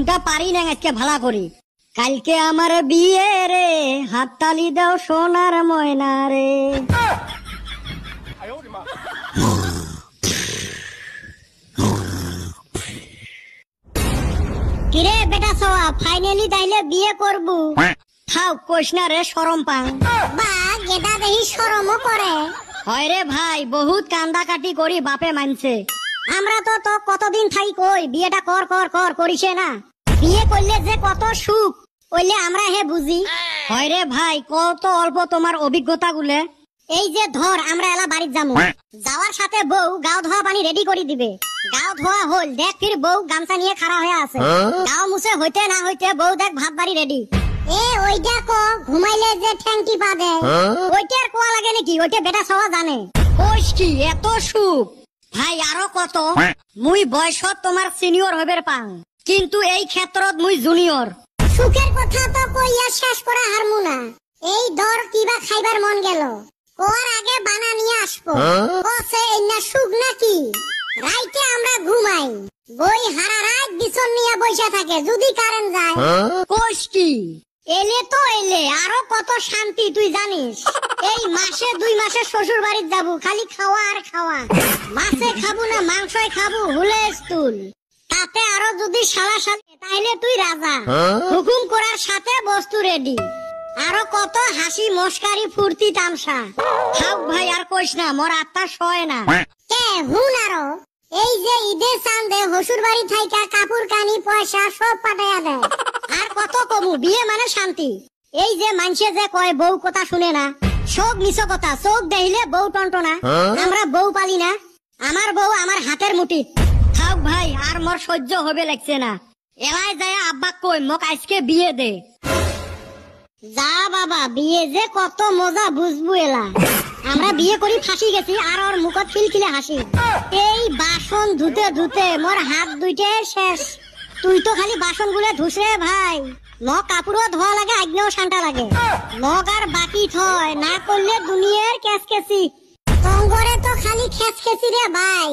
উনটা পারি না আজকে ভালা করি। কালকে আমার বিয়ে রে, হাততালি দাও সোনার ময়না রে। কিরে বেটা সওয়া, ফাইনালি তাইলে বিয়ে করবু? থাও কইস না রে, শরম পাং। বা গেদা দেহি শরমও করে। হয় রে ভাই, বহুত কান্দা কাটি করি বাপে মানছে। আমরা তো কতদিন থাই কই বিয়েটা কর কর কর করিছে না। বিয়ে করলে যে কত সুখ ওইলে আমরা হে বুঝি। হয় রে ভাই, কত অল্প তোমার অভিজ্ঞতা গুলে। এই যে ধর আমরা এলা বাড়ির যাবো, যাওয়ার সাথে বউ গাও ধোয়া পানি রেডি করে দিবে। গাও ধোয়া হল, দেখ ফির বউ গামছা নিয়ে খাড়া হয়ে আছে। গাও মুছে হইতে না হইতে বউ দেখ ভাত বাড়ি রেডি। এ ওইটা কো ঘুমাইলে যে ঠ্যাংটি পা দেয়, ওইটার কোয়া লাগে নাকি? ওইটা বেটা সওয়া জানে। কইস কি এত সুখ? ভাই আরো কত, মুই বয়সত তোমার সিনিয়র হইবার পাং, কিন্তু এই ক্ষেত্রত মুই জুনিয়র। সুখের কথা তো কইয়া শেষ করা হারমু না। এই দর কিবা খাইবার মন গেল, ওর আগে বানা নিয়ে আসবো। ওসে এই না সুখ নাকি? রাইতে আমরা ঘুমাই, বই হারা রাত বিছন নিয়ে বইসা থাকে, যদি কারেন্ট যায়। কইস কি? এলে তো এলে, আরো কত শান্তি তুই জানিস। এই মাসে 2 মাসে শ্বশুর বাড়ির যাবো, খালি খাওয়া আর খাওয়া। মাছে খাবো না মাংসই খাবো, হুলেস তুল। তাতে আরো যদি শালা শালি, তাইলে তুই রাজা। হুকুম করার সাথে বস্তু রেডি। আরো কত হাসি মস্কারি ফুর্তি তামসা। থাক ভাই আর কইস না, মোর আত্মা সয় না। কে হুন আরো, এই যে ঈদের চান্দে হসুর বাড়ি থাইকা কাপড় কানি পয়সা সব পাঠাইয়া দেয়। আর কত কমু, বিয়ে মানে শান্তি। এই যে মানছে যে কয় বউ কথা শুনে না, সব মিছ কথা। চোখ দেখিলে বউ টনটনা। আমরা বউ পালি না, আমার বউ আমার হাতের মুঠি। থাক ভাই আর মোর সহ্য হবে লাগছে না। এলাই যায় আব্বা কই মোক আজকে বিয়ে দে। যা বাবা, বিয়ে যে কত মজা বুঝবো এলা। আমরা বিয়ে করি ফাঁসি গেছি, আর ওর মুখত খিলখিলে হাসি। এই বাসন ধুতে ধুতে মোর হাত দুইটে শেষ। তুই তো খালি বাসন গুলো ধুস রে ভাই, মগ কাপড়ও ধোয়া লাগে, আজ্ঞাও শান্তা লাগে। মগ আর বাকি থয় না করলে দুনিয়ার ক্যাচ কেসি। তঙ্গরে তো খালি খেচ খেচি রে ভাই,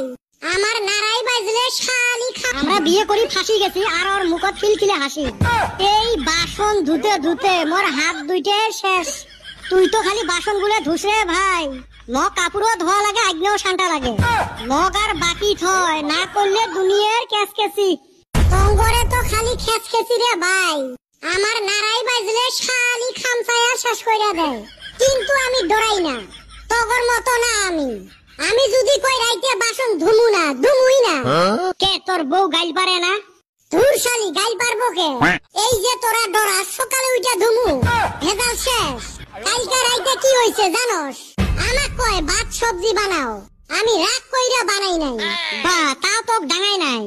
আমার নারাই বাজলে শালি খা। আমরা বিয়ে করি ফাঁসি গেছি, আর ওর মুখত খিলখিলে হাসি। এই বাসন ধুতে ধুতে মোর হাত দুইটে শেষ। তুই তো খালি বাসন গুলো ধুস রে ভাই, মগ কাপড়ও ধোয়া লাগে, আজ্ঞাও শান্তা লাগে। মগ আর বাকি থয় না করলে দুনিয়ার ক্যাচ কেসি। তঙ্গরে তো খালি খেচ খেচি রে ভাই, আমার নারাই বাজলে শালি খামছায়া শেষ কইরা দেয়। কিন্তু আমি ডরাই না, তগর মতো না আমি। আমি যদি কই রাইতে বাসন ধুমু না, ধুমুই না। কে তোর বউ গাইল পারে না? তোর শালি গাইল পারবো কে? এই যে তোরা ডরা, সকালে উঠা ধুমু, ভেজাল শেষ। কালকে রাইতে কি হইছে জানোস? আমাক কয় ভাত সবজি বানাও, আমি রাগ কইরা বানাই নাই। বা তাও তো ডাঙাই নাই।